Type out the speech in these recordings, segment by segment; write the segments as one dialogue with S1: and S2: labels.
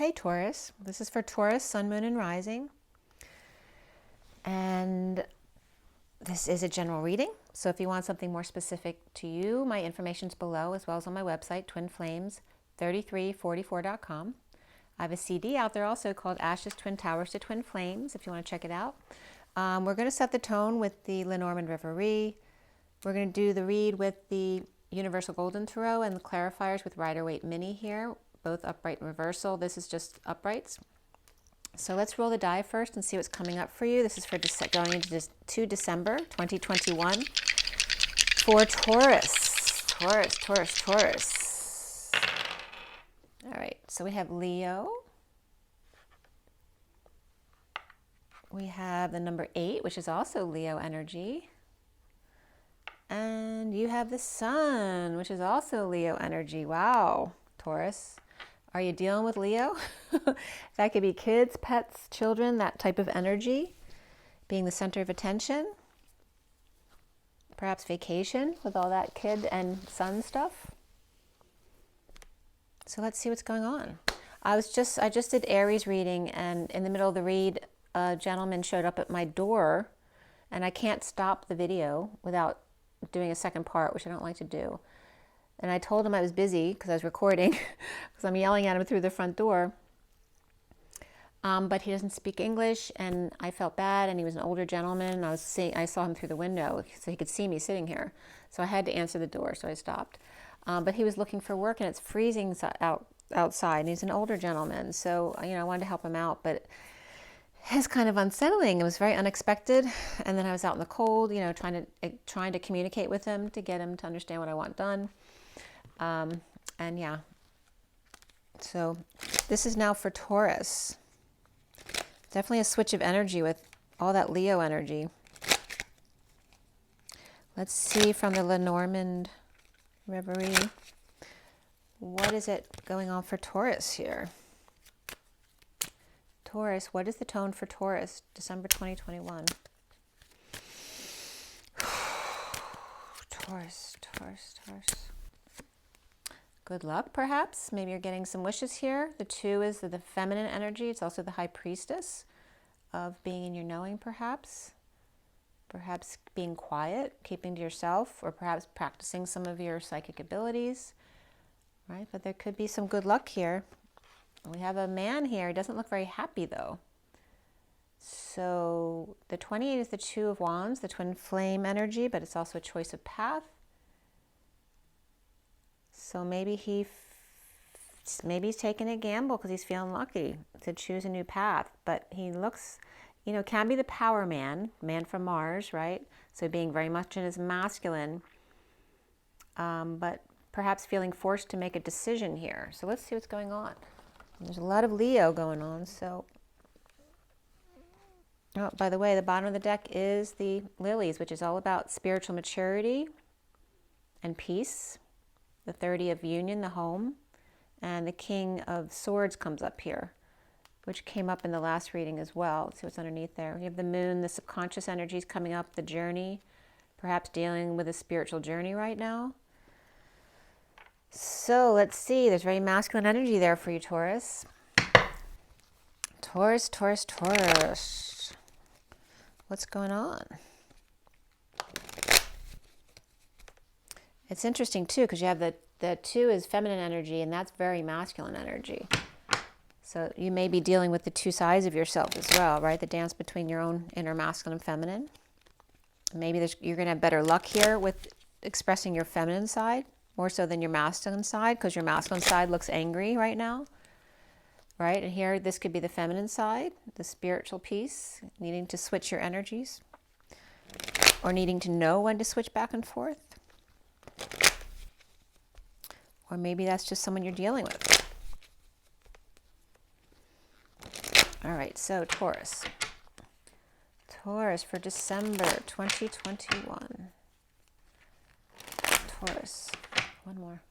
S1: Hey Taurus, this is for Taurus, Sun, Moon, and Rising. And this is a general reading. So if you want something more specific to you, my information's below, as well as on my website, twinflames3344.com. I have a CD out there also called Ashes, Twin Towers to Twin Flames, if you want to check it out. We're going to set the tone with the Lenormand Reverie. We're going to do the read with the Universal Golden Tarot and the clarifiers with Rider-Waite Mini here, both upright and reversal. This is just uprights. So let's roll the die first and see what's coming up for you. This is for going into December 2021 for Taurus. Taurus. All right, so we have Leo. We have the number 8, which is also Leo energy. And you have the Sun, which is also Leo energy. Wow, Taurus. Are you dealing with Leo? That could be kids, pets, children, that type of energy, being the center of attention. Perhaps vacation with all that kid and sun stuff. So let's see what's going on. I just did Aries reading, and in the middle of the read, a gentleman showed up at my door, and I can't stop the video without doing a second part, which I don't like to do. And I told him I was busy because I was recording, because I'm yelling at him through the front door. But he doesn't speak English, and I felt bad, and he was an older gentleman. I saw him through the window, so he could see me sitting here. So I had to answer the door, so I stopped. But he was looking for work, and it's freezing outside, and he's an older gentleman. So, I wanted to help him out, but it's kind of unsettling. It was very unexpected. And then I was out in the cold, trying to communicate with him to get him to understand what I want done. And yeah, so this is now for Taurus. Definitely a switch of energy with all that Leo energy. Let's see from the Lenormand Reverie. What is it going on for Taurus here? Taurus, what is the tone for Taurus, December 2021? Taurus. Good luck, perhaps. Maybe you're getting some wishes here. The 2 is the feminine energy. It's also the High Priestess of being in your knowing, perhaps. Perhaps being quiet, keeping to yourself, or perhaps practicing some of your psychic abilities, right? But there could be some good luck here. We have a man here. He doesn't look very happy, though. So the 28 is the 2 of Wands, the twin flame energy, but it's also a choice of path. So maybe he's taking a gamble because he's feeling lucky to choose a new path. But he looks, can be the power man from Mars, right? So being very much in his masculine, but perhaps feeling forced to make a decision here. So let's see what's going on. There's a lot of Leo going on. So, oh, by the way, the bottom of the deck is the Lilies, which is all about spiritual maturity and peace. The 30 of Union, the home, and the King of Swords comes up here, which came up in the last reading as well. Let's see what's underneath there. We have the Moon, the subconscious energies coming up, the journey, perhaps dealing with a spiritual journey right now. So let's see. There's very masculine energy there for you, Taurus. Taurus. What's going on? It's interesting, too, because you have the 2 is feminine energy, and that's very masculine energy. So you may be dealing with the 2 sides of yourself as well, right? The dance between your own inner masculine and feminine. Maybe you're going to have better luck here with expressing your feminine side, more so than your masculine side, because your masculine side looks angry right now, right? And here, this could be the feminine side, the spiritual piece, needing to switch your energies, or needing to know when to switch back and forth. Or maybe that's just someone you're dealing with. All right, so Taurus. Taurus for December 2021. Taurus. One more.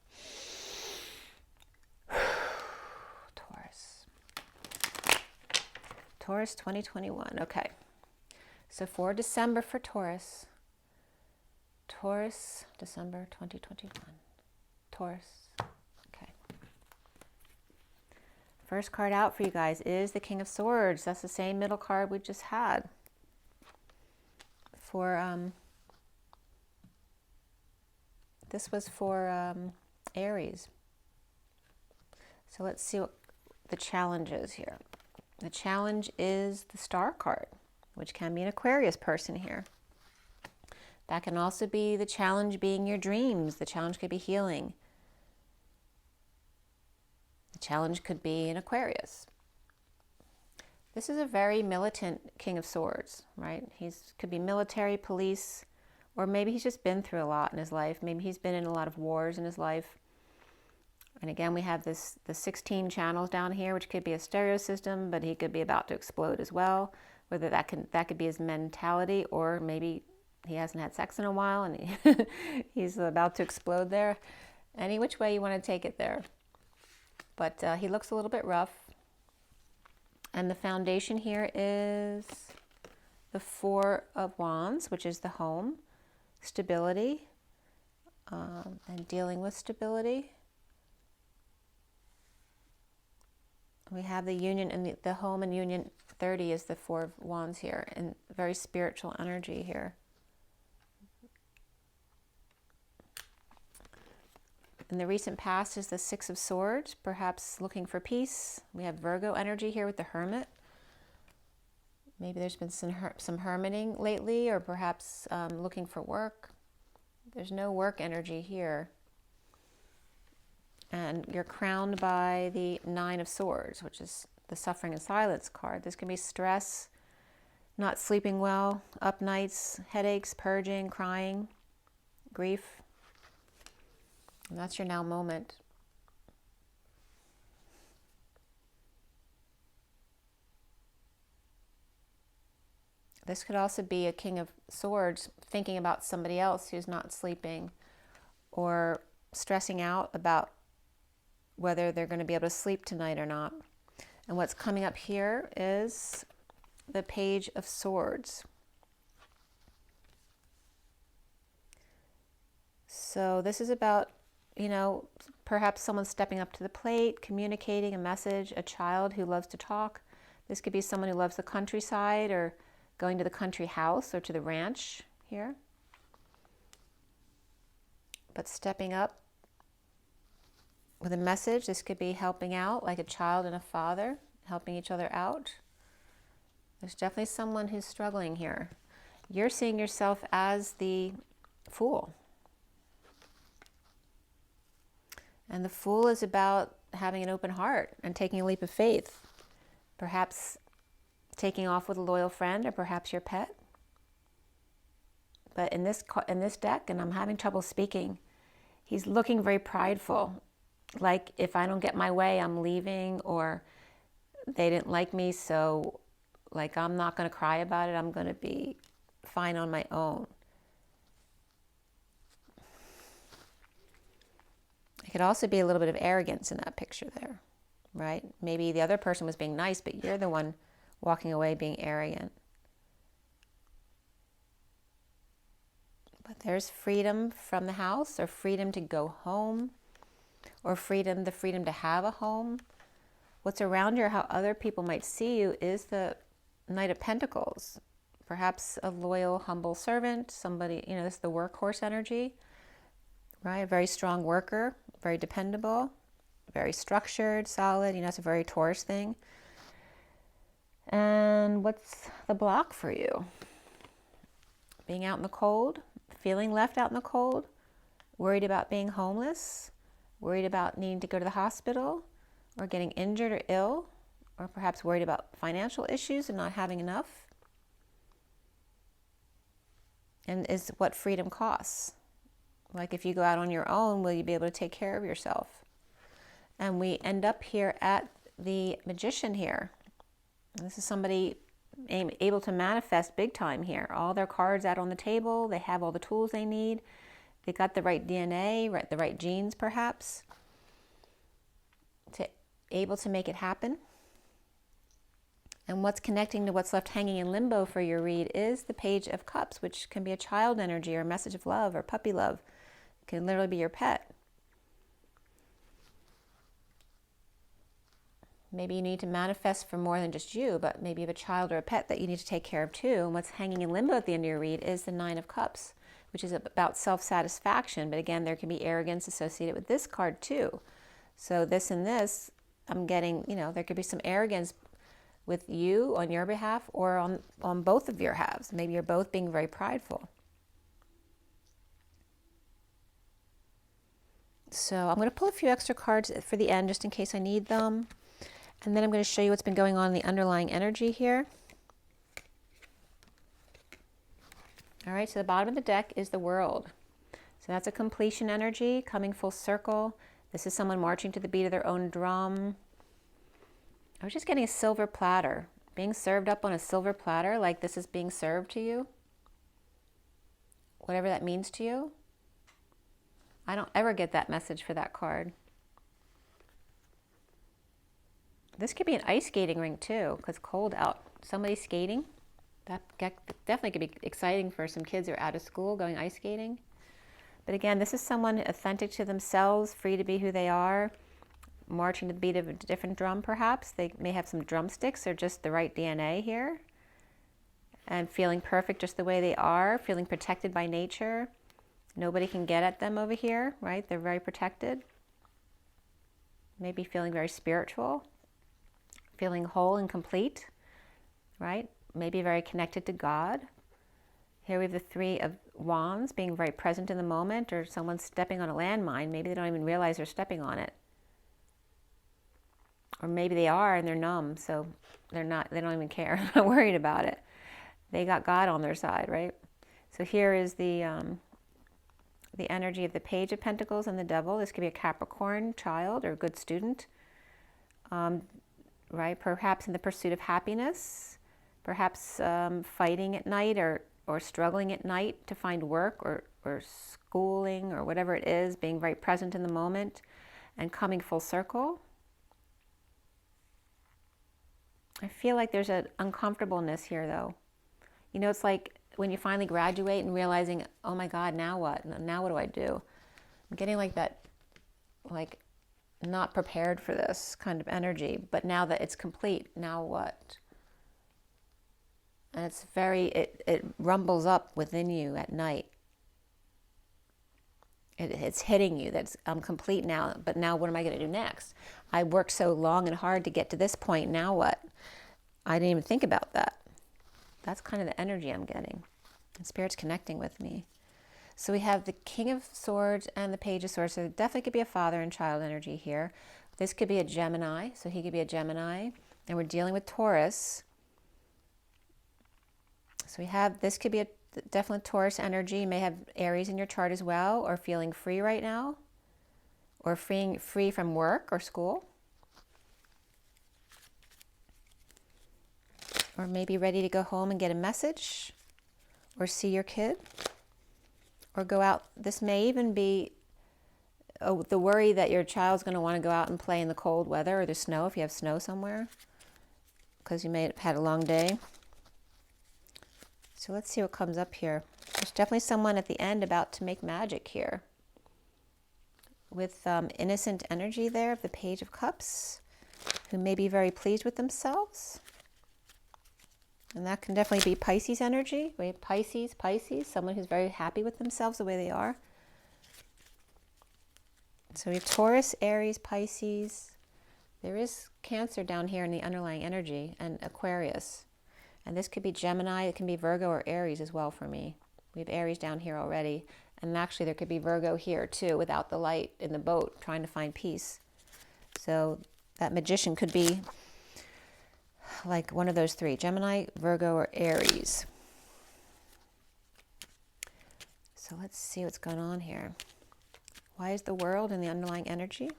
S1: Taurus 2021. Okay. So for December for Taurus. Taurus, December 2021. Taurus. Okay. First card out for you guys is the King of Swords. That's the same middle card we just had for, this was for Aries. So let's see what the challenge is here. The challenge is the Star card, which can be an Aquarius person here. That can also be the challenge being your dreams. The challenge could be healing. The challenge could be an Aquarius. This is a very militant King of Swords, right? He's could be military, police, or maybe he's just been through a lot in his life. Maybe he's been in a lot of wars in his life. And again, we have the 16 channels down here, which could be a stereo system, but he could be about to explode as well. Whether that could be his mentality, or maybe he hasn't had sex in a while and he's about to explode there. Any which way you want to take it there. But he looks a little bit rough. And the foundation here is the Four of Wands, which is the home, stability, and dealing with stability. We have the union and the home and union. 30 is the Four of Wands here, and very spiritual energy here. In the recent past is the Six of Swords, perhaps looking for peace. We have Virgo energy here with the Hermit. Maybe there's been some hermiting lately, or perhaps looking for work. There's no work energy here. And you're crowned by the Nine of Swords, which is the Suffering and Silence card. This can be stress, not sleeping well, up nights, headaches, purging, crying, grief. And that's your now moment. This could also be a King of Swords thinking about somebody else who's not sleeping, or stressing out about whether they're going to be able to sleep tonight or not. And what's coming up here is the Page of Swords. So this is about, you know, perhaps someone stepping up to the plate, communicating a message, a child who loves to talk. This could be someone who loves the countryside, or going to the country house or to the ranch here. But stepping up with a message. This could be helping out, like a child and a father, helping each other out. There's definitely someone who's struggling here. You're seeing yourself as the Fool. And the Fool is about having an open heart and taking a leap of faith. Perhaps taking off with a loyal friend, or perhaps your pet. But in this deck, and I'm having trouble speaking, he's looking very prideful. Like, if I don't get my way, I'm leaving, or they didn't like me, so like I'm not going to cry about it. I'm going to be fine on my own. It could also be a little bit of arrogance in that picture there, right? Maybe the other person was being nice, but you're the one walking away being arrogant. But there's freedom from the house, or freedom to go home, or the freedom to have a home. What's around you, or how other people might see you, is the Knight of Pentacles. Perhaps a loyal, humble servant, somebody, you know, this is the workhorse energy, right? A very strong worker, very dependable, very structured, solid. You know, it's a very Taurus thing. And what's the block for you? Being out in the cold, feeling left out in the cold, worried about being homeless, worried about needing to go to the hospital, or getting injured or ill, or perhaps worried about financial issues and not having enough. And is what freedom costs. Like, if you go out on your own, will you be able to take care of yourself? And we end up here at the Magician here. This is somebody able to manifest big time here. All their cards out on the table. They have all the tools they need. They got the right DNA, right, the right genes perhaps, able to make it happen. And what's connecting to what's left hanging in limbo for your read is the Page of Cups, which can be a child energy, or a message of love, or puppy love. It can literally be your pet. Maybe you need to manifest for more than just you, but maybe you have a child or a pet that you need to take care of too. And what's hanging in limbo at the end of your read is the Nine of Cups, which is about self-satisfaction. But again, there can be arrogance associated with this card too. So this and this, I'm getting, there could be some arrogance with you on your behalf or on both of your halves. Maybe you're both being very prideful. So I'm going to pull a few extra cards for the end just in case I need them. And then I'm going to show you what's been going on in the underlying energy here. All right, so the bottom of the deck is the World. So that's a completion energy coming full circle. This is someone marching to the beat of their own drum. I was just getting a silver platter, being served up on a silver platter, like this is being served to you. Whatever that means to you. I don't ever get that message for that card. This could be an ice skating rink too, because it's cold out. Somebody skating. That definitely could be exciting for some kids who are out of school going ice skating. But again, this is someone authentic to themselves, free to be who they are, marching to the beat of a different drum perhaps. They may have some drumsticks or just the right DNA here. And feeling perfect just the way they are, feeling protected by nature. Nobody can get at them over here, right? They're very protected. Maybe feeling very spiritual, feeling whole and complete, right? Maybe very connected to God. Here we have the Three of Wands, being very present in the moment, or someone stepping on a landmine. Maybe they don't even realize they're stepping on it. Or maybe they are and they're numb, so they don't even care, they're not worried about it. They got God on their side, right? So here is the energy of the Page of Pentacles and the Devil. This could be a Capricorn child or a good student, right? Perhaps in the pursuit of happiness, perhaps fighting at night or struggling at night to find work or schooling or whatever it is, being very present in the moment and coming full circle. I feel like there's an uncomfortableness here though. It's like when you finally graduate and realizing, oh my God, now what? Now what do I do? I'm getting like that, like not prepared for this kind of energy, but now that it's complete, now what? And it's it rumbles up within you at night. It's hitting you that I'm complete now, but now what am I going to do next? I worked so long and hard to get to this point, now what? I didn't even think about that. That's kind of the energy I'm getting. And Spirit's connecting with me. So we have the King of Swords and the Page of Swords. So there definitely could be a father and child energy here. This could be a Gemini. So he could be a Gemini. And we're dealing with Taurus. So we have, this could be a definitely Taurus energy. You may have Aries in your chart as well, or feeling free right now, or free from work or school. Or maybe ready to go home and get a message, or see your kid, or go out. This may even be the worry that your child's going to want to go out and play in the cold weather or the snow, if you have snow somewhere, because you may have had a long day. So let's see what comes up here. There's definitely someone at the end about to make magic here, with innocent energy there of the Page of Cups, who may be very pleased with themselves. And that can definitely be Pisces energy. We have Pisces, someone who's very happy with themselves the way they are. So we have Taurus, Aries, Pisces. There is Cancer down here in the underlying energy, and Aquarius. And this could be Gemini, it can be Virgo or Aries as well for me. We have Aries down here already. And actually there could be Virgo here too, without the light in the boat, trying to find peace. So that Magician could be like one of those three, Gemini, Virgo, or Aries. So let's see what's going on here. Why is the World in the underlying energy?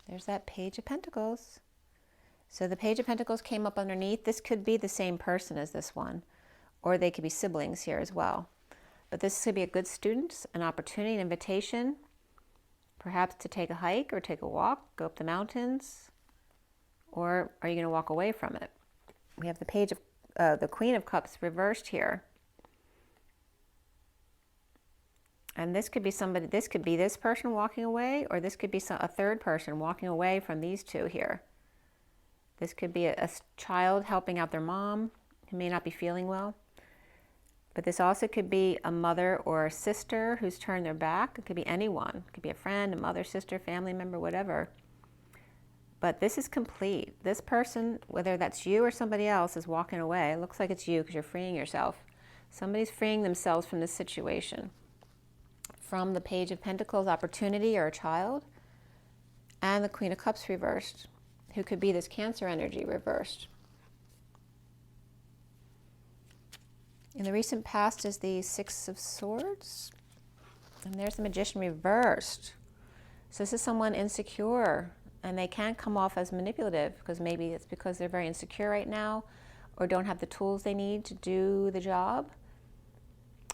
S1: There's that Page of Pentacles. So the Page of Pentacles came up underneath. This could be the same person as this one, or they could be siblings here as well. But this could be a good student, an opportunity, an invitation, perhaps to take a hike or take a walk, go up the mountains, or are you going to walk away from it? We have the Page of the Queen of Cups reversed here. And this could be somebody, this could be this person walking away, or this could be a third person walking away from these two here. This could be a child helping out their mom who may not be feeling well. But this also could be a mother or a sister who's turned their back. It could be anyone. It could be a friend, a mother, sister, family member, whatever. But this is complete. This person, whether that's you or somebody else, is walking away. It looks like it's you because you're freeing yourself. Somebody's freeing themselves from this situation. From the Page of Pentacles, opportunity or a child, and the Queen of Cups reversed, who could be this Cancer energy reversed. In the recent past is the Six of Swords, and there's the Magician reversed. So this is someone insecure, and they can't come off as manipulative because maybe it's because they're very insecure right now, or don't have the tools they need to do the job,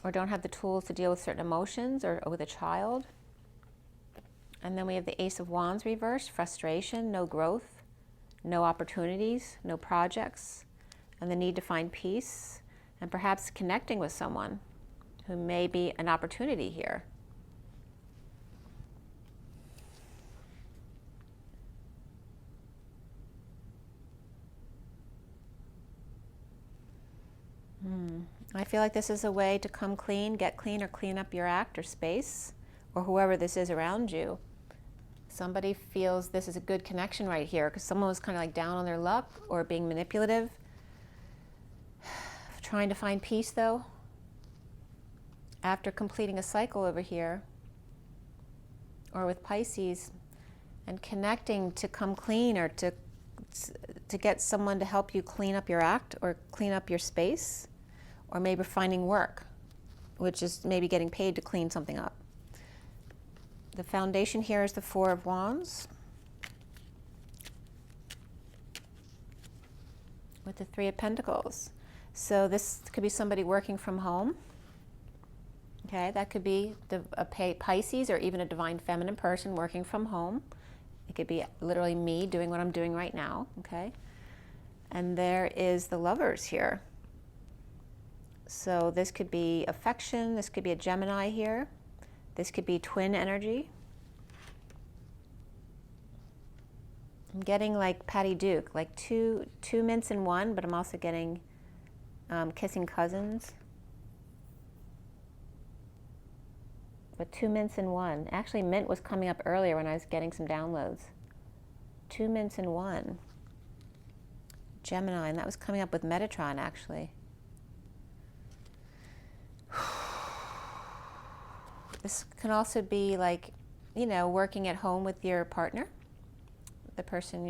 S1: or don't have the tools to deal with certain emotions or with a child. And then we have the Ace of Wands reversed, frustration, no growth, no opportunities, no projects, and the need to find peace, and perhaps connecting with someone who may be an opportunity here. I feel like this is a way to come clean, get clean, or clean up your act or space, or whoever this is around you. Somebody feels this is a good connection right here because someone was kind of like down on their luck or being manipulative. Trying to find peace though, after completing a cycle over here, or with Pisces, and connecting to come clean, or to get someone to help you clean up your act or clean up your space, or maybe finding work, which is maybe getting paid to clean something up. The foundation here is the Four of Wands with the Three of Pentacles. So this could be somebody working from home. Okay, that could be a Pisces or even a divine feminine person working from home. It could be literally me doing what I'm doing right now. Okay, and there is the Lovers here. So this could be affection. This could be a Gemini here. This could be twin energy. I'm getting like Patty Duke, like two mints in one, but I'm also getting kissing cousins. But 2 mints in one. Actually, mint was coming up earlier when I was getting some downloads. 2 mints in one. Gemini, and that was coming up with Metatron, actually. This can also be like, you know, working at home with your partner, the person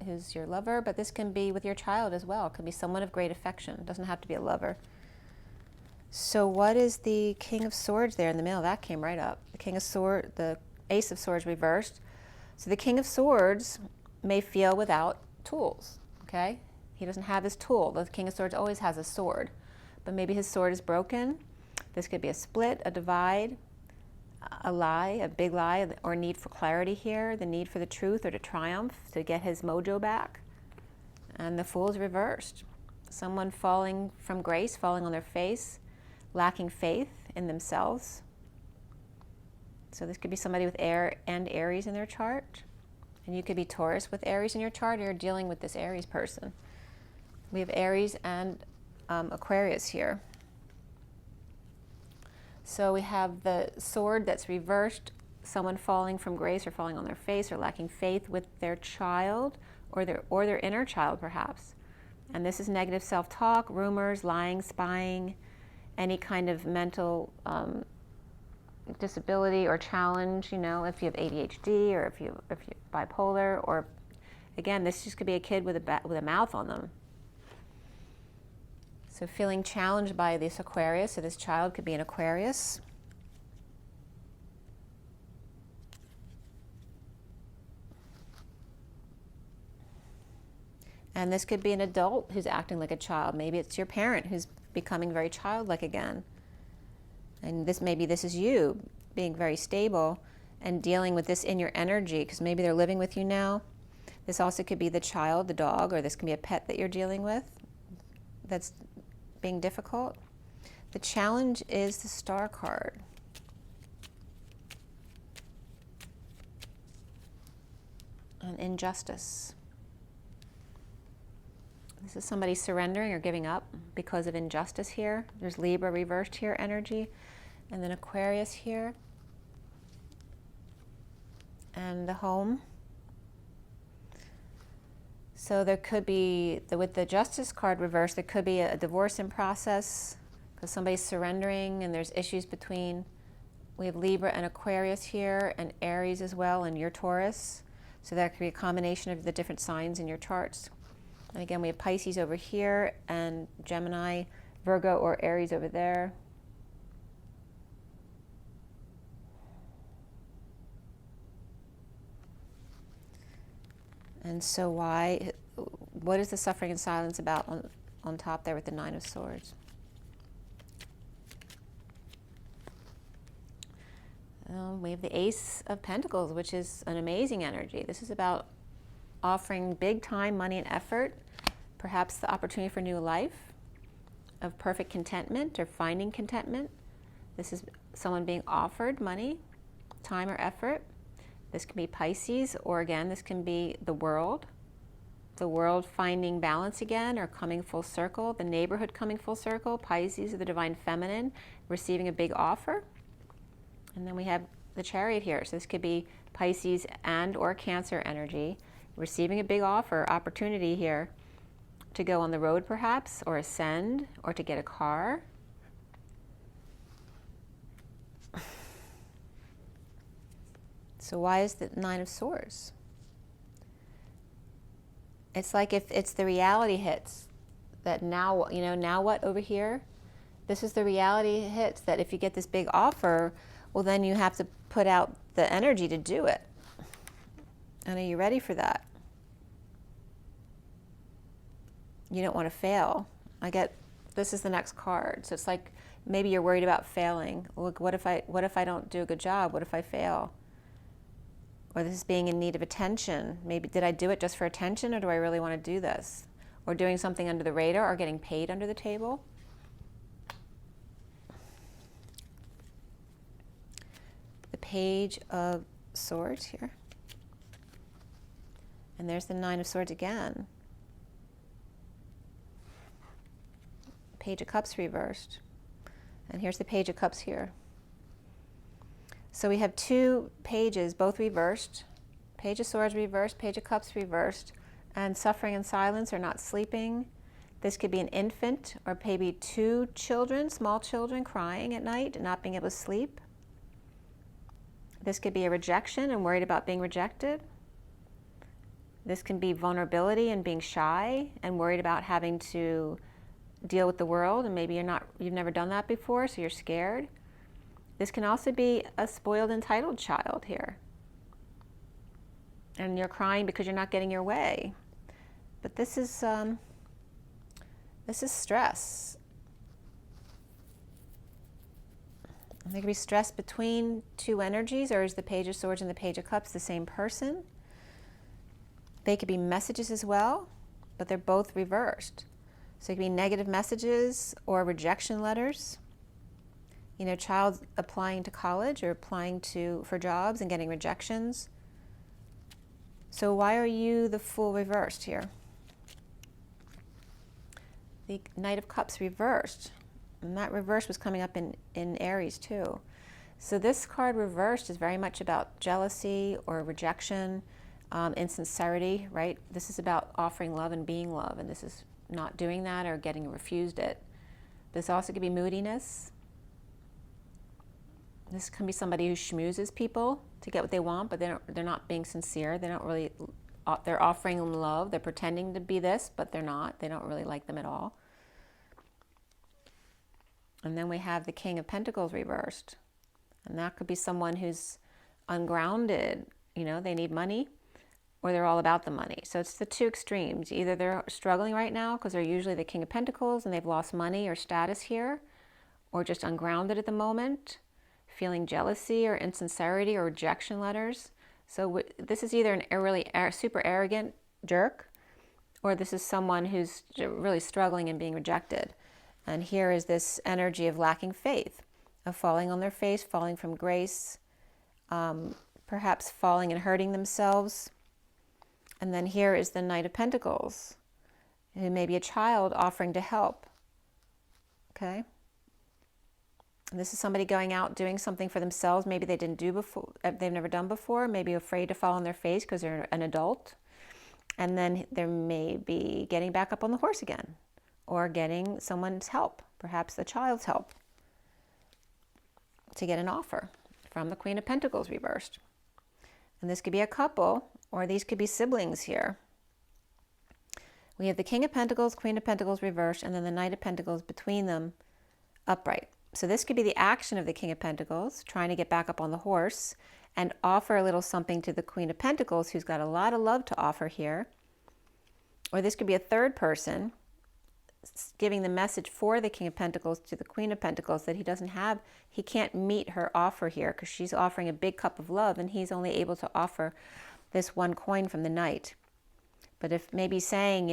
S1: who's your lover, but this can be with your child as well. It could be someone of great affection. It doesn't have to be a lover. So what is the King of Swords there in the middle? That came right up. The King of Swords, the Ace of Swords reversed. So the King of Swords may feel without tools, okay? He doesn't have his tool. The King of Swords always has a sword, but maybe his sword is broken. This could be a split, a divide, a lie, a big lie, or need for clarity here, the need for the truth or to triumph, to get his mojo back. And the Fool is reversed. Someone falling from grace, falling on their face, lacking faith in themselves. So this could be somebody with Air and Aries in their chart. And you could be Taurus with Aries in your chart, or you're dealing with this Aries person. We have Aries and Aquarius here. So we have the sword that's reversed, someone falling from grace or falling on their face or lacking faith with their child or their inner child perhaps. And this is negative self-talk, rumors, lying, spying, any kind of mental disability or challenge, you know, if you have ADHD or if you're bipolar, or again, this just could be a kid with a mouth on them. So feeling challenged by this Aquarius, so this child could be an Aquarius. And this could be an adult who's acting like a child. Maybe it's your parent who's becoming very childlike again. And maybe this is you being very stable and dealing with this in your energy, because maybe they're living with you now. This also could be the child, the dog, or this can be a pet that you're dealing with that's being difficult. The challenge is the Star card. And injustice. This is somebody surrendering or giving up because of injustice here. There's Libra reversed here energy. And then Aquarius here. And the home. So there could be, with the Justice card reversed, there could be a divorce in process because somebody's surrendering and there's issues between, we have Libra and Aquarius here and Aries as well and your Taurus. So that could be a combination of the different signs in your charts. And again, we have Pisces over here and Gemini, Virgo, or Aries over there. And so what is the suffering and silence about on top there with the Nine of Swords? We have the Ace of Pentacles, which is an amazing energy. This is about offering big time, money, and effort, perhaps the opportunity for new life, of perfect contentment or finding contentment. This is someone being offered money, time, or effort. This can be Pisces, or again, this can be the world finding balance again or coming full circle, the neighborhood coming full circle. Pisces, the divine feminine, receiving a big offer. And then we have the Chariot here. So this could be Pisces and or Cancer energy, receiving a big offer, opportunity here to go on the road perhaps, or ascend, or to get a car. So why is the Nine of Swords? It's like if it's the reality hits, that now, now what over here? This is the reality hits, that if you get this big offer, well, then you have to put out the energy to do it. And are you ready for that? You don't want to fail. This is the next card. So it's like maybe you're worried about failing. Look, what if I don't do a good job? What if I fail? Or this is being in need of attention. Maybe did I do it just for attention, or do I really want to do this? Or doing something under the radar, or getting paid under the table. The Page of Swords here. And there's the Nine of Swords again. Page of Cups reversed. And here's the Page of Cups here. So we have two pages, both reversed. Page of Swords reversed, Page of Cups reversed, and suffering and silence, or not sleeping. This could be an infant, or maybe two children, small children, crying at night and not being able to sleep. This could be a rejection and worried about being rejected. This can be vulnerability and being shy and worried about having to deal with the world, and maybe you've never done that before, so you're scared. This can also be a spoiled, entitled child here. And you're crying because you're not getting your way. But this is stress. There could be stress between two energies, or is the Page of Swords and the Page of Cups the same person? They could be messages as well, but they're both reversed. So it could be negative messages or rejection letters. Child applying to college or applying for jobs and getting rejections. So why are you the Fool reversed here? The Knight of Cups reversed. And that reverse was coming up in Aries too. So this card reversed is very much about jealousy or rejection, insincerity, right? This is about offering love and being love, and this is not doing that or getting refused it. This also could be moodiness. This can be somebody who schmoozes people to get what they want, but they're not being sincere. They're offering them love. They're pretending to be this, but they're not. They don't really like them at all. And then we have the King of Pentacles reversed. And that could be someone who's ungrounded. They need money, or they're all about the money. So it's the two extremes. Either they're struggling right now because they're usually the King of Pentacles and they've lost money or status here, or just ungrounded at the moment, feeling jealousy or insincerity or rejection letters. So this is either a really super arrogant jerk, or this is someone who's really struggling and being rejected. And here is this energy of lacking faith, of falling on their face, falling from grace, perhaps falling and hurting themselves. And then here is the Knight of Pentacles. It may be a child offering to help. Okay? And this is somebody going out doing something for themselves. Maybe they didn't do before, they've never done before. Maybe afraid to fall on their face because they're an adult. And then there may be getting back up on the horse again, or getting someone's help, perhaps the child's help, to get an offer from the Queen of Pentacles reversed. And this could be a couple, or these could be siblings here. We have the King of Pentacles, Queen of Pentacles reversed, and then the Knight of Pentacles between them upright. So this could be the action of the King of Pentacles, trying to get back up on the horse and offer a little something to the Queen of Pentacles, who's got a lot of love to offer here. Or this could be a third person giving the message for the King of Pentacles to the Queen of Pentacles that he can't meet her offer here because she's offering a big cup of love and he's only able to offer this one coin from the Knight. But if maybe saying,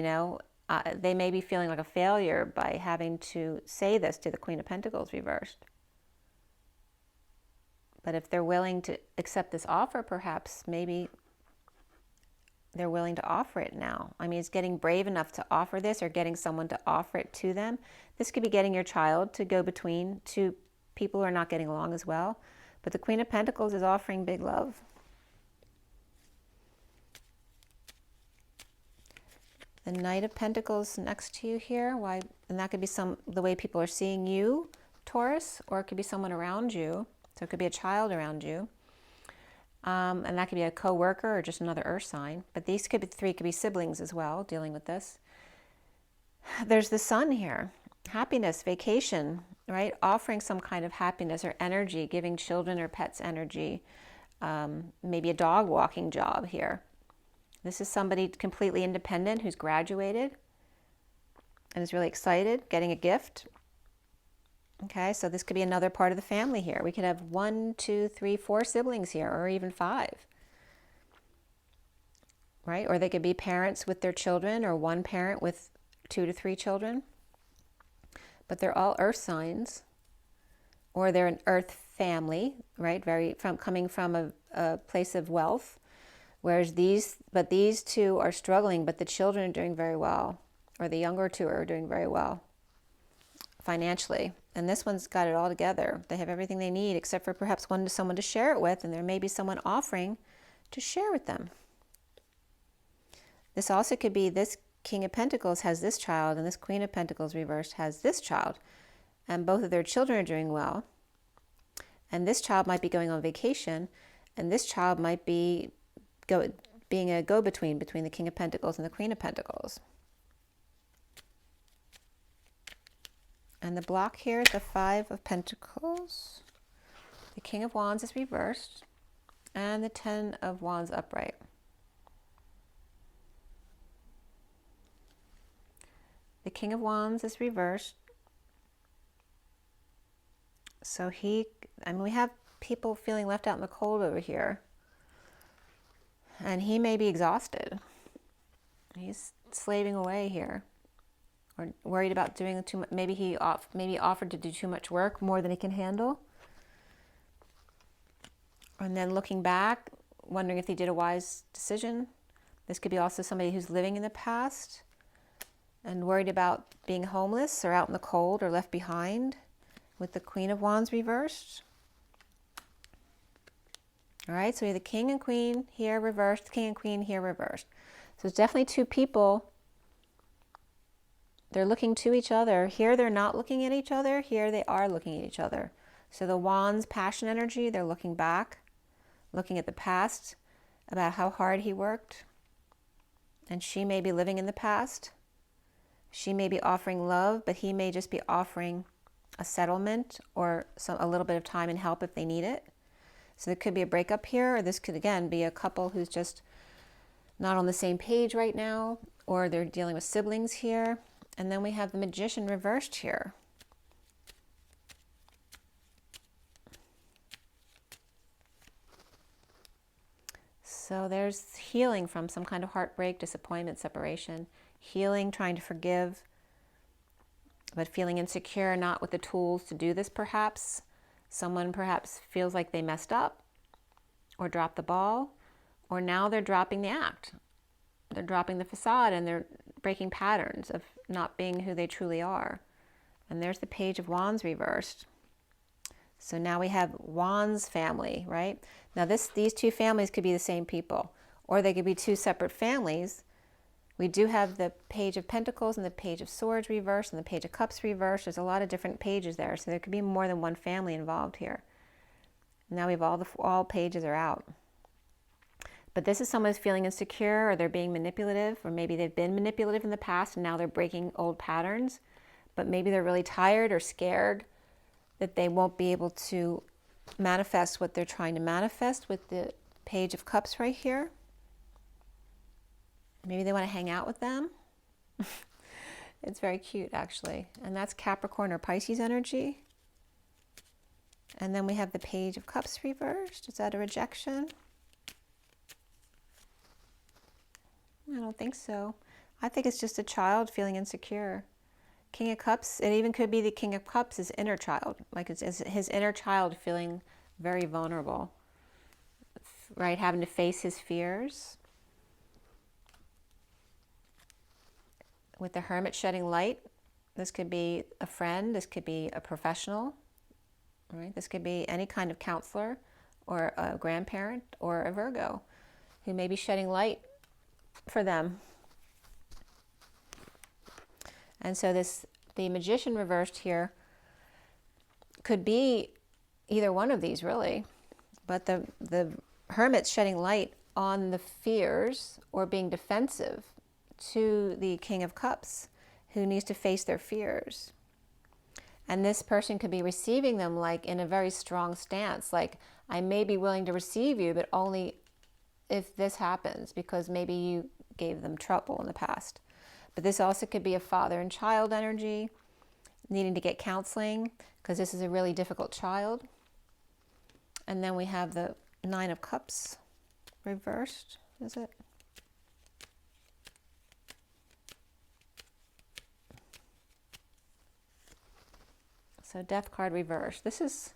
S1: they may be feeling like a failure by having to say this to the Queen of Pentacles reversed. But if they're willing to accept this offer, perhaps maybe they're willing to offer it now. I mean, it's getting brave enough to offer this or getting someone to offer it to them. This could be getting your child to go between two people who are not getting along as well. But the Queen of Pentacles is offering big love. The Knight of Pentacles next to you here. Why? And that could be the way people are seeing you, Taurus, or it could be someone around you. So it could be a child around you. And that could be a co-worker or just another earth sign. But these three could be siblings as well, dealing with this. There's the Sun here. Happiness, vacation, right? Offering some kind of happiness or energy, giving children or pets energy. Maybe a dog walking job here. This is somebody completely independent who's graduated and is really excited, getting a gift. Okay, so this could be another part of the family here. We could have 1, 2, 3, 4 siblings here, or even 5. Right? Or they could be parents with their children, or one parent with 2 to 3 children. But they're all earth signs, or they're an earth family, right? Coming from a place of wealth. Whereas these two are struggling, but the children are doing very well, or the younger two are doing very well financially. And this one's got it all together. They have everything they need, except for perhaps someone to share it with, and there may be someone offering to share with them. This also could be this King of Pentacles has this child, and this Queen of Pentacles reversed has this child, and both of their children are doing well. And this child might be going on vacation, and this child might be being a go-between between the King of Pentacles and the Queen of Pentacles. And the block here is the 5 of Pentacles. The King of Wands is reversed. And the 10 of Wands upright. The King of Wands is reversed. So we have people feeling left out in the cold over here. And he may be exhausted. He's slaving away here. Or worried about doing too much. Maybe he offered to do too much work, more than he can handle. And then looking back, wondering if he did a wise decision. This could be also somebody who's living in the past and worried about being homeless or out in the cold or left behind, with the Queen of Wands reversed. All right, so we have the King and Queen here reversed, King and Queen here reversed. So it's definitely two people. They're looking to each other. Here they're not looking at each other. Here they are looking at each other. So the Wands passion energy, they're looking back, looking at the past, about how hard he worked. And she may be living in the past. She may be offering love, but he may just be offering a settlement or a little bit of time and help if they need it. So there could be a breakup here, or this could again be a couple who's just not on the same page right now, or they're dealing with siblings here. And then we have the Magician reversed here. So there's healing from some kind of heartbreak, disappointment, separation, healing, trying to forgive, but feeling insecure, not with the tools to do this perhaps. Someone perhaps feels like they messed up or dropped the ball, or now they're dropping the act. They're dropping the facade and they're breaking patterns of not being who they truly are. And there's the Page of Wands reversed. So now we have Wands family, right? Now these two families could be the same people, or they could be two separate families. We do have the Page of Pentacles and the Page of Swords reversed and the Page of Cups reversed. There's a lot of different pages there, so there could be more than one family involved here. Now we have all pages are out. But this is someone who's feeling insecure, or they're being manipulative, or maybe they've been manipulative in the past and now they're breaking old patterns. But maybe they're really tired or scared that they won't be able to manifest what they're trying to manifest with the Page of Cups right here. Maybe they want to hang out with them. It's very cute, actually. And that's Capricorn or Pisces energy. And then we have the Page of Cups reversed. Is that a rejection? I don't think so. I think it's just a child feeling insecure. King of Cups, it even could be the King of Cups, his inner child. Like it's his inner child feeling very vulnerable, right? Having to face his fears. With the Hermit shedding light, this could be a friend, this could be a professional, right? This could be any kind of counselor or a grandparent or a Virgo who may be shedding light for them. And so the Magician reversed here could be either one of these, really. But the Hermit's shedding light on the fears or being defensive to the King of Cups, who needs to face their fears. And this person could be receiving them like in a very strong stance, like, I may be willing to receive you, but only if this happens, because maybe you gave them trouble in the past. But this also could be a father and child energy, needing to get counseling, because this is a really difficult child. And then we have the Nine of Cups reversed, is it? So Death card reversed. This is,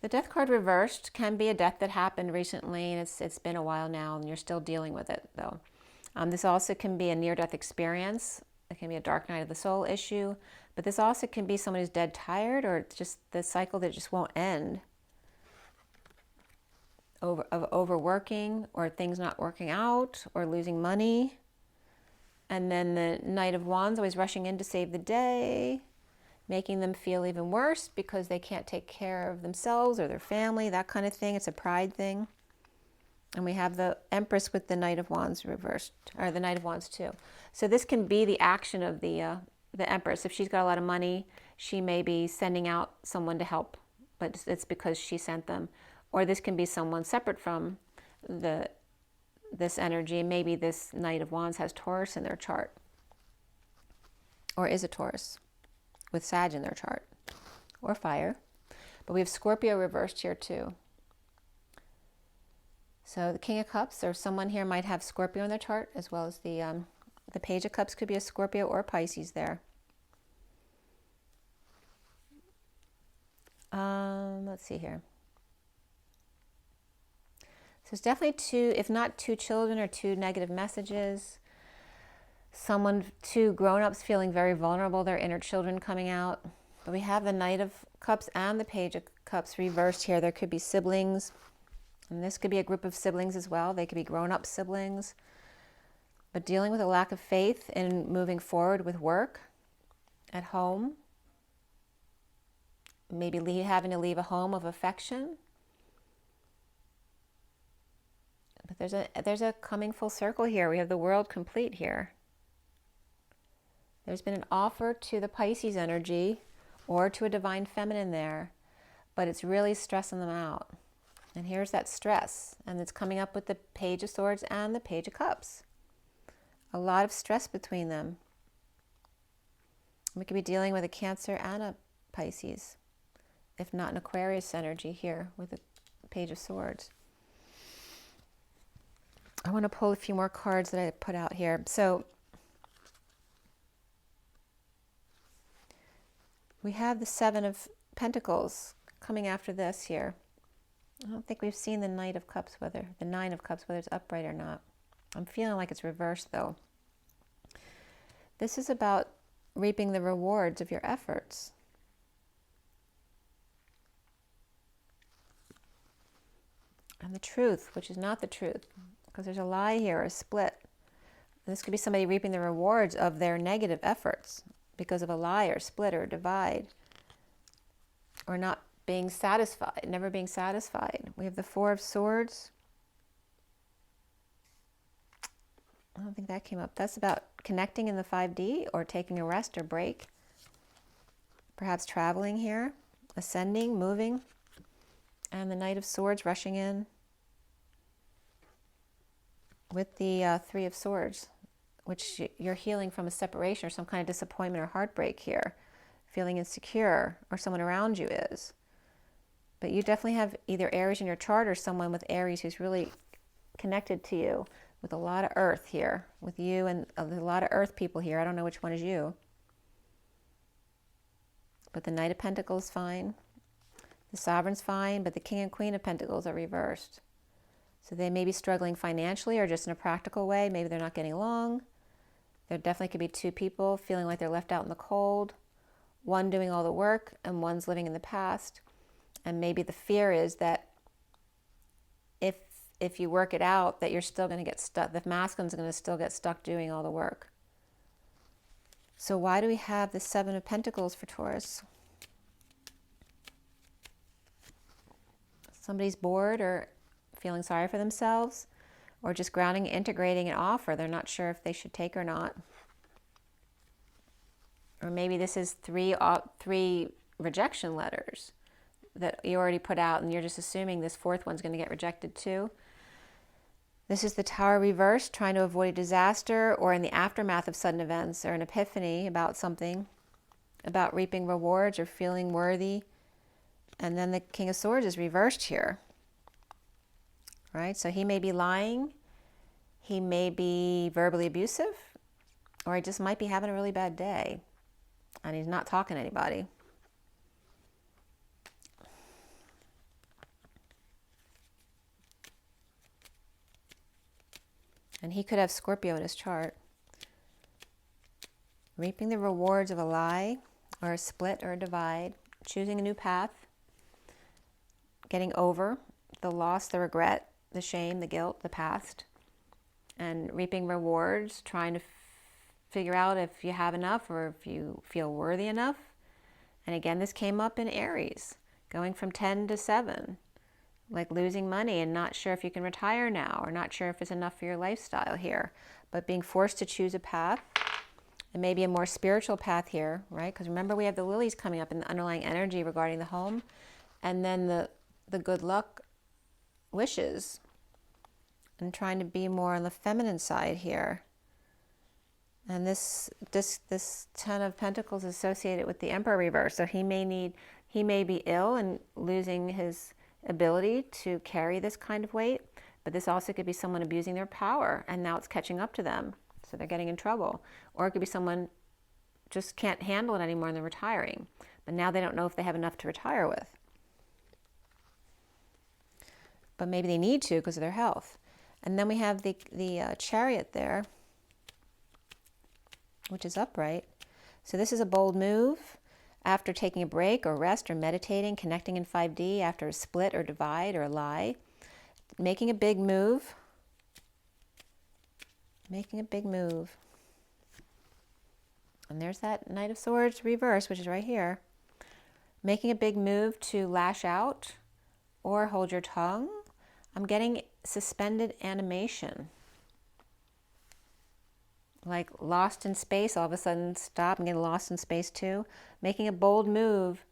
S1: the Death card reversed can be a death that happened recently, and it's been a while now, and you're still dealing with it, though. This also can be a near-death experience. It can be a dark night of the soul issue, but this also can be someone who's dead tired, or it's just the cycle that just won't end of overworking, or things not working out, or losing money. And then the Knight of Wands always rushing in to save the day, making them feel even worse because they can't take care of themselves or their family, that kind of thing. It's a pride thing. And we have the Empress with the Knight of Wands reversed, or the Knight of Wands too. So this can be the action of the Empress. If she's got a lot of money, she may be sending out someone to help, but it's because she sent them. Or this can be someone separate from this energy. Maybe this Knight of Wands has Taurus in their chart, or is a Taurus with Sag in their chart, or fire. But we have Scorpio reversed here too. So the King of Cups, or someone here might have Scorpio in their chart, as well as the Page of Cups could be a Scorpio or Pisces there. Let's see here. So it's definitely two, if not two children or two negative messages. Two grown-ups feeling very vulnerable, their inner children coming out. But we have the Knight of Cups and the Page of Cups reversed here. There could be siblings, and this could be a group of siblings as well. They could be grown-up siblings, but dealing with a lack of faith in moving forward with work at home. Maybe having to leave a home of affection. But there's a coming full circle here. We have the World complete here. There's been an offer to the Pisces energy or to a divine feminine there, but it's really stressing them out. And here's that stress, and it's coming up with the Page of Swords and the Page of Cups. A lot of stress between them. We could be dealing with a Cancer and a Pisces, if not an Aquarius energy here with the Page of Swords. I want to pull a few more cards that I put out here. So we have the Seven of Pentacles coming after this here. I don't think we've seen the Knight of Cups, the Nine of Cups, whether it's upright or not. I'm feeling like it's reversed though. This is about reaping the rewards of your efforts. And the truth, which is not the truth, because there's a lie here, a split. This could be somebody reaping the rewards of their negative efforts because of a lie or split or divide, or not being satisfied, never being satisfied. We have the Four of Swords. I don't think that came up. That's about connecting in the 5D or taking a rest or break. Perhaps traveling here, ascending, moving. And the Knight of Swords rushing in with the Three of Swords, which you're healing from a separation or some kind of disappointment or heartbreak here, feeling insecure, or someone around you is. But you definitely have either Aries in your chart or someone with Aries who's really connected to you, with a lot of earth here, with you and a lot of earth people here. I don't know which one is you. But the Knight of Pentacles is fine. The Sovereign's fine, but the King and Queen of Pentacles are reversed. So they may be struggling financially or just in a practical way. Maybe they're not getting along. There definitely could be two people feeling like they're left out in the cold. One doing all the work and one's living in the past. And maybe the fear is that if you work it out, that you're still going to get stuck. The masculine's going to still get stuck doing all the work. So why do we have the Seven of Pentacles for Taurus? Somebody's bored or feeling sorry for themselves, or just grounding, integrating an offer they're not sure if they should take or not. Or maybe this is three rejection letters that you already put out, and you're just assuming this fourth one's going to get rejected too. This is the Tower reversed, trying to avoid a disaster or in the aftermath of sudden events or an epiphany about something, about reaping rewards or feeling worthy. And then the King of Swords is reversed here, right? So he may be lying, he may be verbally abusive, or he just might be having a really bad day and he's not talking to anybody. And he could have Scorpio in his chart. Reaping the rewards of a lie or a split or a divide, choosing a new path, getting over the loss, the regret, the shame, the guilt, the past, and reaping rewards, trying to figure out if you have enough or if you feel worthy enough. And again, this came up in Aries, going from 10 to 7. Like losing money and not sure if you can retire now, or not sure if it's enough for your lifestyle here, but being forced to choose a path, and maybe a more spiritual path here, right? Because remember, we have the lilies coming up in the underlying energy regarding the home, and then the good luck wishes, and trying to be more on the feminine side here. And this Ten of Pentacles is associated with the Emperor reverse, so he may be ill and losing his ability to carry this kind of weight, but this also could be someone abusing their power and now it's catching up to them, so they're getting in trouble. Or it could be someone just can't handle it anymore and they're retiring, but now they don't know if they have enough to retire with, but maybe they need to because of their health. And then we have the Chariot there, which is upright. So this is a bold move after taking a break or rest or meditating, connecting in 5D after a split or divide or a lie, making a big move, And there's that Knight of Swords reverse, which is right here. Making a big move to lash out or hold your tongue. I'm getting suspended animation. Like lost in space, all of a sudden stop and get lost in space too. Making a bold move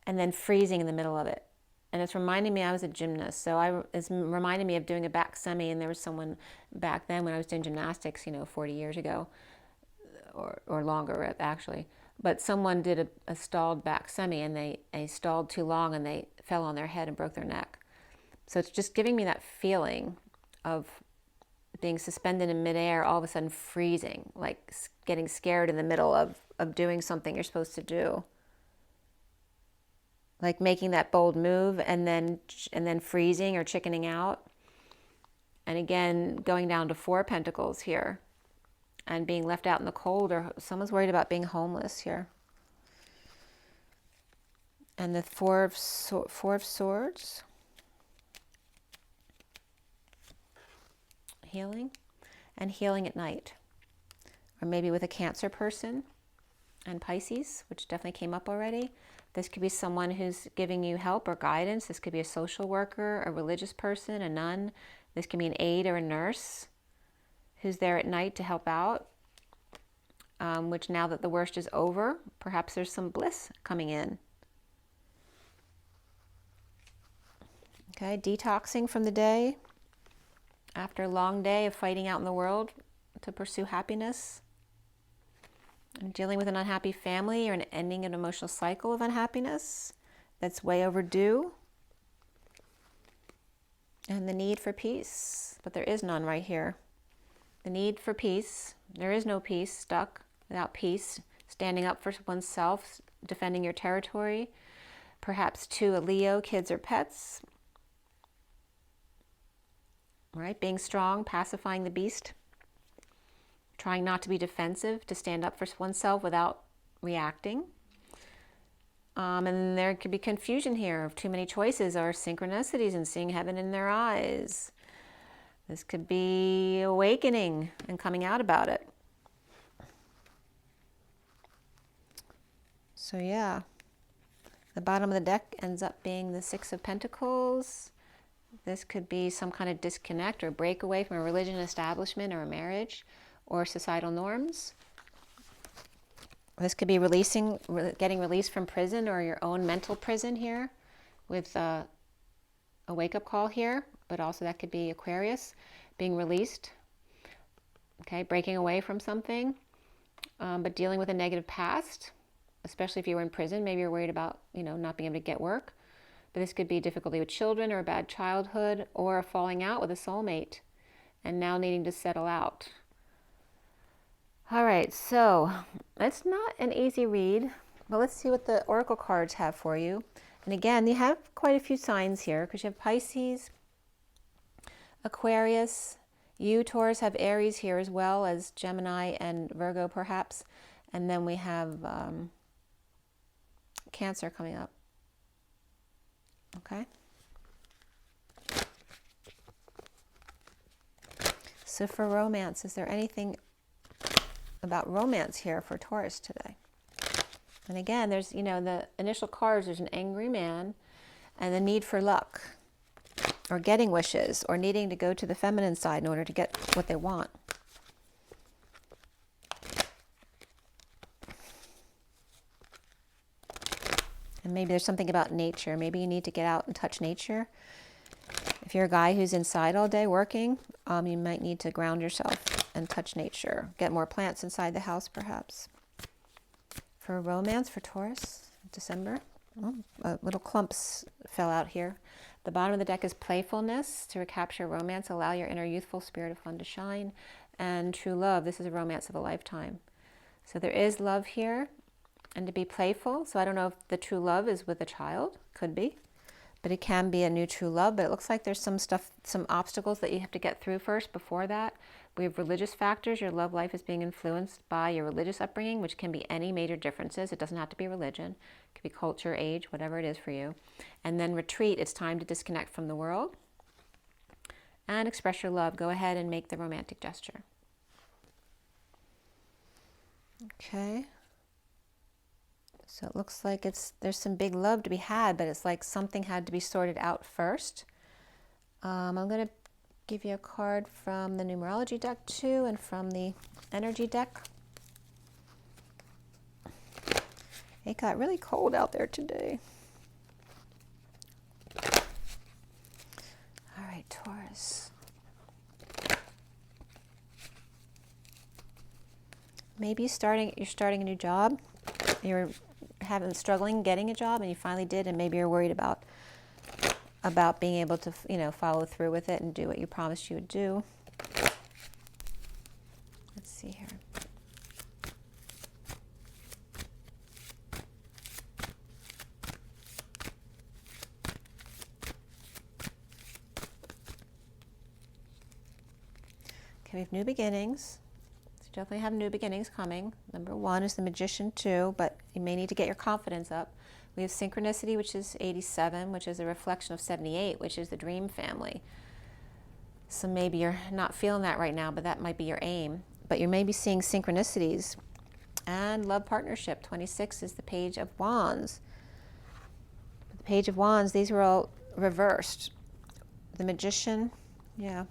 S1: and then freezing in the middle of it. And it's reminding me, I was a gymnast, so it's reminding me of doing a back semi, and there was someone back then when I was doing gymnastics, 40 years ago, or longer actually, but someone did a stalled back semi, and they stalled too long and they fell on their head and broke their neck. So it's just giving me that feeling of being suspended in midair, all of a sudden freezing, like getting scared in the middle of doing something you're supposed to do. Like making that bold move and then freezing or chickening out. And again, going down to 4 Pentacles here and being left out in the cold, or someone's worried about being homeless here. And the Four of Swords. Healing. And healing at night. Or maybe with a Cancer person and Pisces, which definitely came up already. This could be someone who's giving you help or guidance. This could be a social worker, a religious person, a nun. This can be an aide or a nurse who's there at night to help out, which now that the worst is over, perhaps there's some bliss coming in. Okay, detoxing from the day after a long day of fighting out in the world to pursue happiness. And dealing with an unhappy family or an ending an emotional cycle of unhappiness that's way overdue. And the need for peace, but there is none right here. The need for peace. There is no peace, stuck without peace. Standing up for oneself, defending your territory. Perhaps to a Leo, kids or pets. Right? Being strong, pacifying the beast. Trying not to be defensive, to stand up for oneself without reacting. And there could be confusion here of too many choices or synchronicities and seeing heaven in their eyes. This could be awakening and coming out about it. So yeah, the bottom of the deck ends up being the Six of Pentacles. This could be some kind of disconnect or breakaway from a religion establishment or a marriage or societal norms. This could be getting released from prison or your own mental prison here with a wake-up call here, but also that could be Aquarius, being released, okay, breaking away from something, but dealing with a negative past, especially if you were in prison. Maybe you're worried about, not being able to get work, but this could be difficulty with children or a bad childhood or a falling out with a soulmate and now needing to settle out. All right, so it's not an easy read, but let's see what the oracle cards have for you. And again, you have quite a few signs here because you have Pisces, Aquarius, you, Taurus, have Aries here as well as Gemini and Virgo perhaps. And then we have Cancer coming up. Okay. So for romance, is there anything about romance here for Taurus today? And again, there's, the initial cards, there's an angry man and the need for luck or getting wishes or needing to go to the feminine side in order to get what they want. And maybe there's something about nature. Maybe you need to get out and touch nature. If you're a guy who's inside all day working, you might need to ground yourself and touch nature. Get more plants inside the house, perhaps. For romance, for Taurus, December. Oh, little clumps fell out here. The bottom of the deck is playfulness. To recapture romance, allow your inner youthful spirit of fun to shine. And true love, this is a romance of a lifetime. So there is love here. And to be playful. So I don't know if the true love is with a child. Could be. But it can be a new true love. But it looks like there's some stuff, some obstacles that you have to get through first before that. We have religious factors. Your love life is being influenced by your religious upbringing, which can be any major differences. It doesn't have to be religion. It could be culture, age, whatever it is for you. And then retreat. It's time to disconnect from the world and express your love. Go ahead and make the romantic gesture. Okay. So it looks like there's some big love to be had, but it's like something had to be sorted out first. I'm going to give you a card from the numerology deck too, and from the energy deck. It got really cold out there today. All right, Taurus. Maybe you're starting a new job. You're struggling getting a job, and you finally did, and maybe you're worried about being able to, follow through with it and do what you promised you would do. Let's see here. we have new beginnings. So you definitely have new beginnings coming. Number 1 is the Magician too, but you may need to get your confidence up. We have Synchronicity, which is 87, which is a reflection of 78, which is the dream family. So maybe you're not feeling that right now, but that might be your aim. But you may be seeing synchronicities. And love partnership, 26 is the Page of Wands. The Page of Wands, these were all reversed. The Magician, yeah.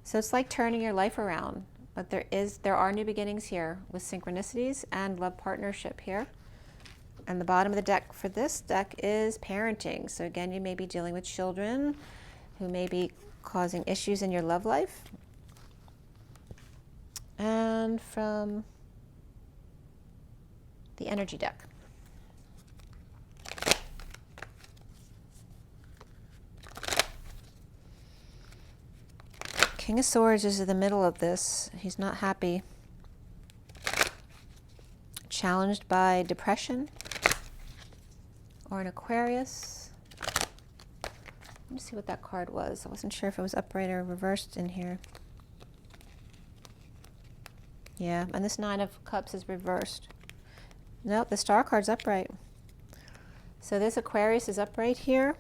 S1: So it's like turning your life around. But there are new beginnings here with synchronicities and love partnership here. And the bottom of the deck for this deck is parenting. So again, you may be dealing with children who may be causing issues in your love life. And from the energy deck. King of Swords is in the middle of this. He's not happy. Challenged by depression or an Aquarius. Let me see what that card was. I wasn't sure if it was upright or reversed in here. Yeah, and this 9 of Cups is reversed. Nope, the Star card's upright. So this Aquarius is upright here.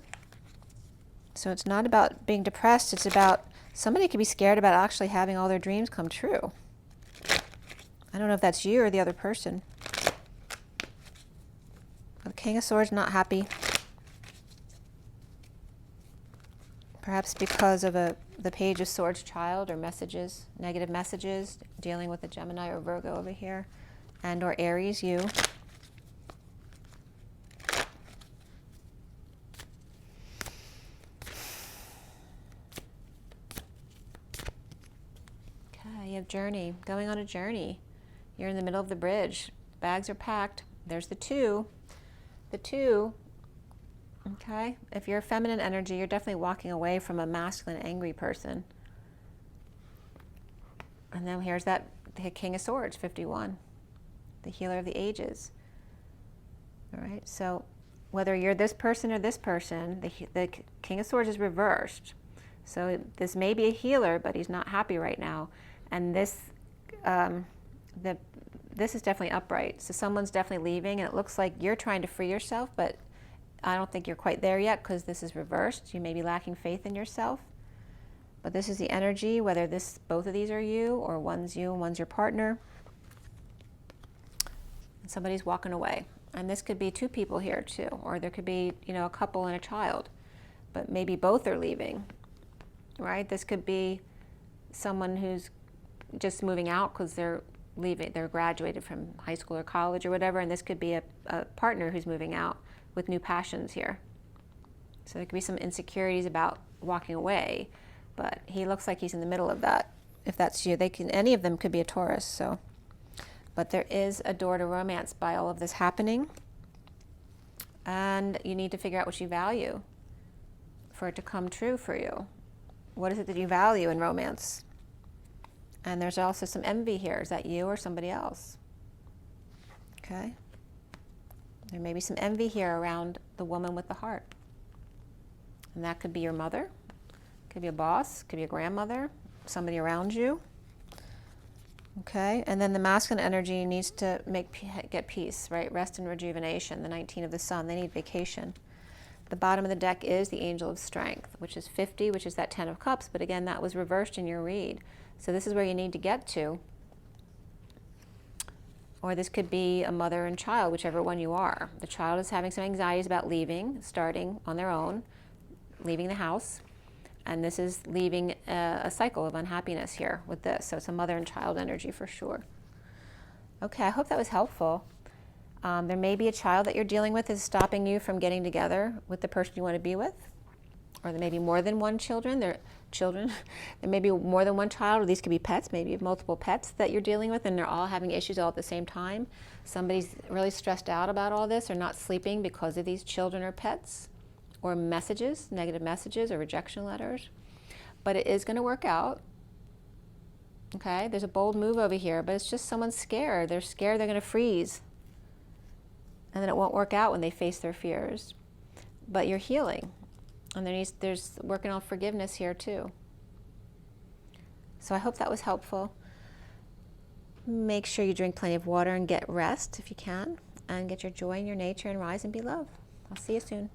S1: So it's not about being depressed. It's about somebody could be scared about actually having all their dreams come true. I don't know if that's you or the other person. The King of Swords not happy. Perhaps because of the Page of Swords child or messages, negative messages, dealing with a Gemini or Virgo over here, and or Aries, you. Okay, you have journey, going on a journey. You're in the middle of the bridge. Bags are packed. There's the 2. The 2. Okay, if you're a feminine energy, you're definitely walking away from a masculine, angry person. And then here's the King of Swords, 51, the healer of the ages. All right, so whether you're this person or this person, the King of Swords is reversed. So this may be a healer, but he's not happy right now. And this is definitely upright. So someone's definitely leaving, and it looks like you're trying to free yourself, but I don't think you're quite there yet because this is reversed. You may be lacking faith in yourself. But this is the energy, whether both of these are you, or one's you and one's your partner. And somebody's walking away. And this could be 2 people here too, or there could be, a couple and a child. But maybe both are leaving, right? This could be someone who's just moving out because they're leaving, they're graduated from high school or college or whatever, and this could be a partner who's moving out with new passions here. So there could be some insecurities about walking away, but he looks like he's in the middle of that. If that's you, any of them could be a Taurus. So, but there is a door to romance by all of this happening, and you need to figure out what you value for it to come true for you. What is it that you value in romance? And there's also some envy here. Is that you or somebody else? Okay. There may be some envy here around the woman with the heart. And that could be your mother, could be a boss, could be a grandmother, somebody around you. Okay, and then the masculine energy needs to get peace, right? Rest and rejuvenation, the 19 of the Sun, they need vacation. The bottom of the deck is the Angel of Strength, which is 50, which is that 10 of Cups, but again, that was reversed in your read. So this is where you need to get to. Or this could be a mother and child, whichever one you are. The child is having some anxieties about leaving, starting on their own, leaving the house. And this is leaving a cycle of unhappiness here with this. So it's a mother and child energy for sure. Okay, I hope that was helpful. There may be a child that you're dealing with is stopping you from getting together with the person you want to be with. Or there may be more than one children. There may be more than one child, or these could be pets. Maybe you have multiple pets that you're dealing with and they're all having issues all at the same time. Somebody's really stressed out about all this or not sleeping because of these children or pets, or messages, negative messages or rejection letters. But it is going to work out. Okay, there's a bold move over here, but it's just someone's scared. They're scared they're going to freeze. And then it won't work out when they face their fears. But you're healing. And there's working on forgiveness here too. So I hope that was helpful. Make sure you drink plenty of water and get rest if you can, and get your joy in your nature and rise and be love. I'll see you soon.